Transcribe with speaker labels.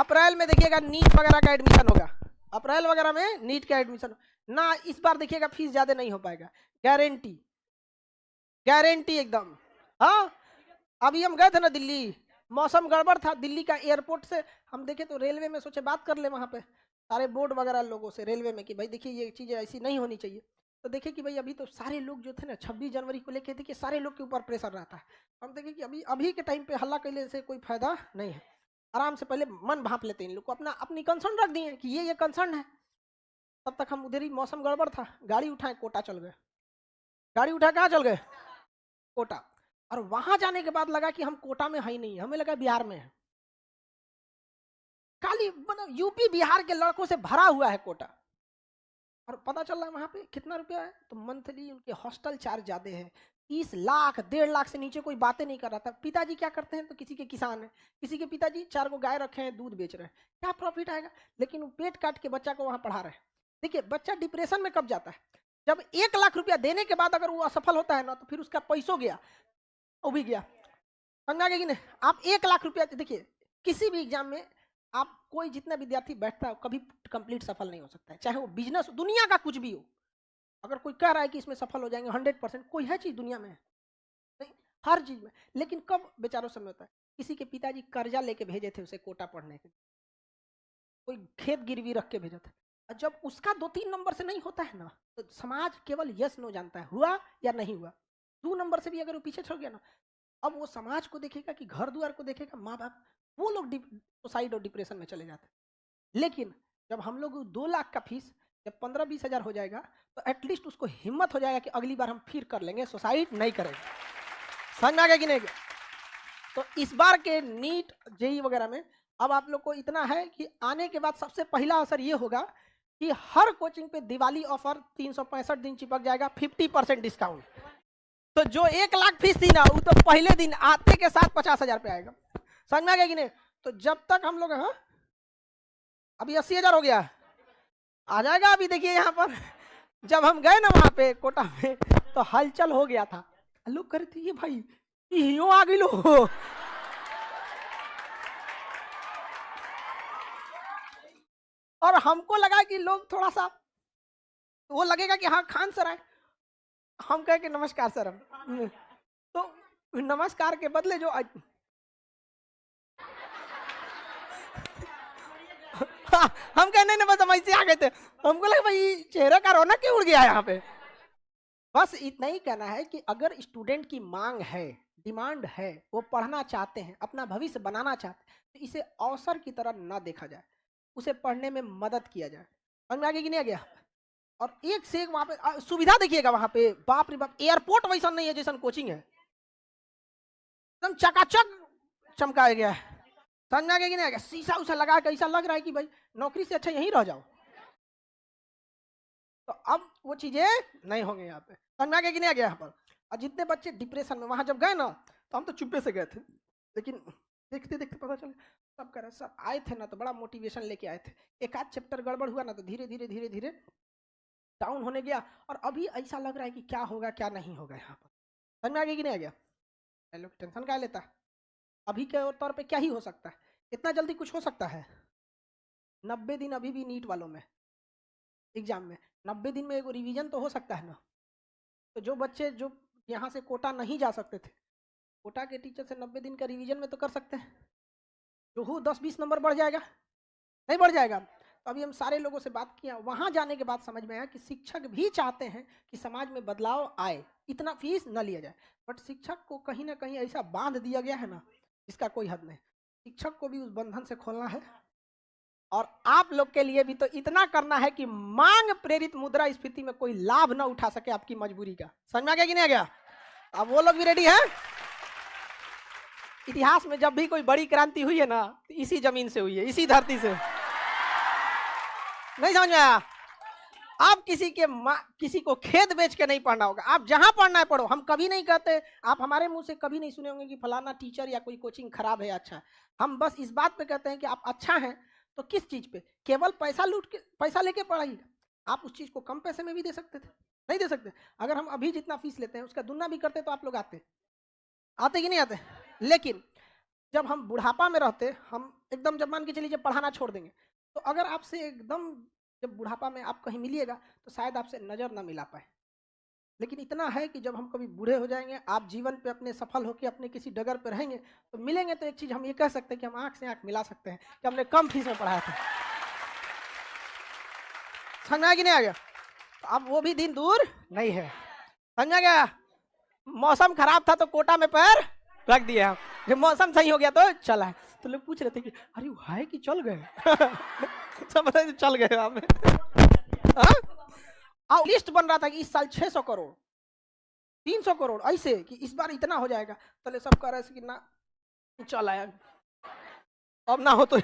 Speaker 1: अप्रैल में देखिएगा नीट वगैरह का एडमिशन होगा, अप्रैल वगैरह में नीट का एडमिशन ना, इस बार देखिएगा फीस ज्यादा नहीं हो पाएगा, गारंटी गारंटी एकदम। हाँ, अभी हम गए थे ना दिल्ली, मौसम गड़बड़ था, दिल्ली का एयरपोर्ट से हम देखे तो रेलवे में सोचे बात कर ले वहाँ पे सारे बोर्ड वगैरह लोगों से रेलवे में कि भाई देखिए ये चीज़ें ऐसी नहीं होनी चाहिए। तो देखे कि भाई अभी तो सारे लोग जो थे ना 26 जनवरी को लेके देखिए सारे लोग के ऊपर प्रेशर रहता है। हम देखे कि अभी अभी के टाइम पे हल्ला करने से कोई फायदा नहीं है, आराम से पहले मन भाप लेते हैं इन लोग को, अपना अपनी कंसर्न रख दिए कि ये कंसर्न है। तब तक हम उधर ही, मौसम गड़बड़ था, गाड़ी उठाए कोटा चल गए, गाड़ी उठा कहाँ चल गए, कोटा। और वहां जाने के बाद लगा कि हम कोटा में है ही नहीं, हमें लगा बिहार में है, खाली मतलब यूपी बिहार के लड़कों से भरा हुआ है कोटा। और पता चल रहा है वहां पे कितना रुपया है, तो मंथली उनके हॉस्टल चार्ज ज्यादा है, 30 लाख 1.5 लाख से नीचे कोई बातें नहीं कर रहा था। पिताजी क्या करते हैं, तो किसी के किसान है, किसी के पिताजी 4 को गाय रखे हैं, दूध बेच रहे हैं, क्या प्रॉफिट आएगा, लेकिन वो पेट काट के बच्चा को वहां पढ़ा रहे हैं। देखिए बच्चा डिप्रेशन में कब जाता है, जब 1 लाख रुपया देने के बाद अगर वो असफल होता है ना, तो फिर उसका पैसों गया, वो भी गया, समझा गया कि नहीं। आप 1 लाख रुपया देखिए, किसी भी एग्जाम में आप कोई जितना विद्यार्थी बैठता है कभी कंप्लीट सफल नहीं हो सकता है, चाहे वो बिजनेस दुनिया का कुछ भी हो। अगर कोई कह रहा है कि इसमें सफल हो जाएंगे 100%, कोई है चीज दुनिया में, नहीं, हर चीज में। लेकिन कब बेचारों समय होता है, किसी के पिताजी कर्जा लेके भेजे थे उसे कोटा पढ़ने के, कोई खेत गिरवी रख के भेजा था, और जब उसका 2-3 नंबर से नहीं होता है ना, तो समाज केवल यस नो जानता है, हुआ या नहीं हुआ। 2 नंबर से भी अगर वो पीछे छोड़ गया ना, अब वो समाज को देखेगा कि घर द्वार को देखेगा, माँ बाप, वो लोग सुसाइड और डिप्रेशन में चले जाते हैं। लेकिन जब हम लोग 2 लाख का फीस जब 15-20 हजार हो जाएगा, तो एटलीस्ट उसको हिम्मत हो जाएगा कि अगली बार हम फिर कर लेंगे, सुसाइड नहीं करेंगे। समझ में आ गया कि नहीं? तो इस बार के नीट जेई वगैरह में अब आप लोग को इतना है कि आने के बाद सबसे पहला असर ये होगा कि हर कोचिंग पे दिवाली ऑफर 365 दिन चिपक जाएगा, 50% डिस्काउंट। तो जो 1 लाख फीस थी ना, वो तो पहले दिन आते के साथ 50 हजार पे आएगा। समझ में आ गया कि नहीं? तो जब तक हम लोग, हाँ अभी 80 हजार हो गया, आ जाएगा। अभी देखिए यहाँ पर जब हम गए ना वहां पे कोटा में, तो हलचल हो गया था, लोग कह रहे थे ये भाई यूं आ गई लो। और हमको लगा कि लोग थोड़ा सा वो लगेगा कि हाँ खान सर आए, हम कहे कि नमस्कार सर, हम तो नमस्कार के बदले जो हम कहने ना, बस हम ऐसे आ गए थे, हमको लगा भाई चेहरे का रौनक क्यों उड़ गया यहाँ पे। बस इतना ही कहना है कि अगर स्टूडेंट की मांग है, डिमांड है, वो पढ़ना चाहते हैं, अपना भविष्य बनाना चाहते हैं, तो इसे अवसर की तरह ना देखा जाए, उसे पढ़ने में मदद किया जाए। समझ में आगे कि नहीं आ गया? और एक से एक वहां पे सुविधा देखिएगा, वहां पे बाप रे बाप, एयरपोर्ट वैसा नहीं है जैसा कोचिंग है, एकदम चकाचक चमकाया गया है। समझ में आ गया कि नहीं आ गया? शीशा उसा लगा के ऐसा लग रहा है कि भाई नौकरी से अच्छा यहीं रह जाओ। तो अब वो चीजें नहीं होंगे यहाँ पे। समझ में आ गया कि नहीं आ गया यहाँ पर? और जितने बच्चे डिप्रेशन में, वहां जब गए ना, तो हम तो चुप्पे से गए थे, लेकिन देखते देखते पता चला सब कह रहे सर आए थे ना तो बड़ा मोटिवेशन लेके आए थे, एक आध चैप्टर गड़बड़ हुआ ना तो धीरे धीरे धीरे धीरे डाउन होने गया, और अभी ऐसा लग रहा है कि क्या होगा क्या नहीं होगा यहाँ पर। समझ में आ गया कि नहीं आ गया? लोग टेंशन क्या लेता है, अभी के तौर पे क्या ही हो सकता है, इतना जल्दी कुछ हो सकता है? 90 दिन अभी भी नीट वालों में एग्जाम में, 90 दिन में एक रिवीजन तो हो सकता है ना। तो जो बच्चे जो यहाँ से कोटा नहीं जा सकते थे, कोटा के टीचर से 90 दिन का रिवीजन में तो कर सकते हैं, जो हो 10-20 नंबर बढ़ जाएगा, नहीं बढ़ जाएगा? तो अभी हम सारे लोगों से बात किया, वहां जाने के बाद समझ में आया कि शिक्षक भी चाहते हैं कि समाज में बदलाव आए, इतना फीस न लिया जाए, बट शिक्षक को कहीं ना कहीं ऐसा बांध दिया गया है ना जिसका कोई हद नहीं। शिक्षक को भी उस बंधन से खोलना है, और आप लोग के लिए भी तो इतना करना है कि मांग प्रेरित मुद्रा स्फीति में कोई लाभ ना उठा सके आपकी मजबूरी का। समझ में आ गया कि नहीं आ गया? अब वो लोग भी रेडी है। इतिहास में जब भी कोई बड़ी क्रांति हुई है ना, तो इसी जमीन से हुई है, इसी धरती से। नहीं समझ में आया? आप किसी को खेत बेच के नहीं पढ़ना होगा, आप जहां पढ़ना है पढ़ो। हम कभी नहीं कहते, आप हमारे मुंह से कभी नहीं सुने होंगे कि फलाना टीचर या कोई कोचिंग खराब है या अच्छा है। हम बस इस बात पे कहते हैं कि आप अच्छा हैं तो किस चीज पे, केवल पैसा लूट के, पैसा लेके पढ़ाइए। आप उस चीज को कम पैसे में भी दे सकते थे, नहीं दे सकते? अगर हम अभी जितना फीस लेते हैं उसका दुगना भी करते तो आप लोग आते कि नहीं आते? लेकिन जब हम बुढ़ापा में रहते, हम एकदम जब मान के चलिए जब पढ़ाना छोड़ देंगे, तो अगर आपसे एकदम जब बुढ़ापा में आप कहीं मिलिएगा तो शायद आपसे नज़र ना मिला पाए। लेकिन इतना है कि जब हम कभी बूढ़े हो जाएँगे, आप जीवन पे अपने सफल होके अपने किसी डगर पे रहेंगे, तो मिलेंगे तो एक चीज़ हम ये कह सकते हैं कि हम आँख से आँख मिला सकते हैं कि हमने कम फीस में पढ़ाया था। समझ में आया कि नहीं आ गया? तो अब वो भी दिन दूर नहीं है। समझ आ गया? मौसम खराब था तो कोटा में पैर रख दिए हम। जब मौसम सही हो गया तो चल आए। तो लोग पूछ रहे थे कि अरे वो है कि चल गए? सब बता रहे चल गए हम। हाँ? लिस्ट बन रहा था कि इस साल 600 करोड़, 300 करोड़ ऐसे कि इस बार इतना हो जाएगा। तो सब कह रहे थे कि ना चल आया, अब ना हो तो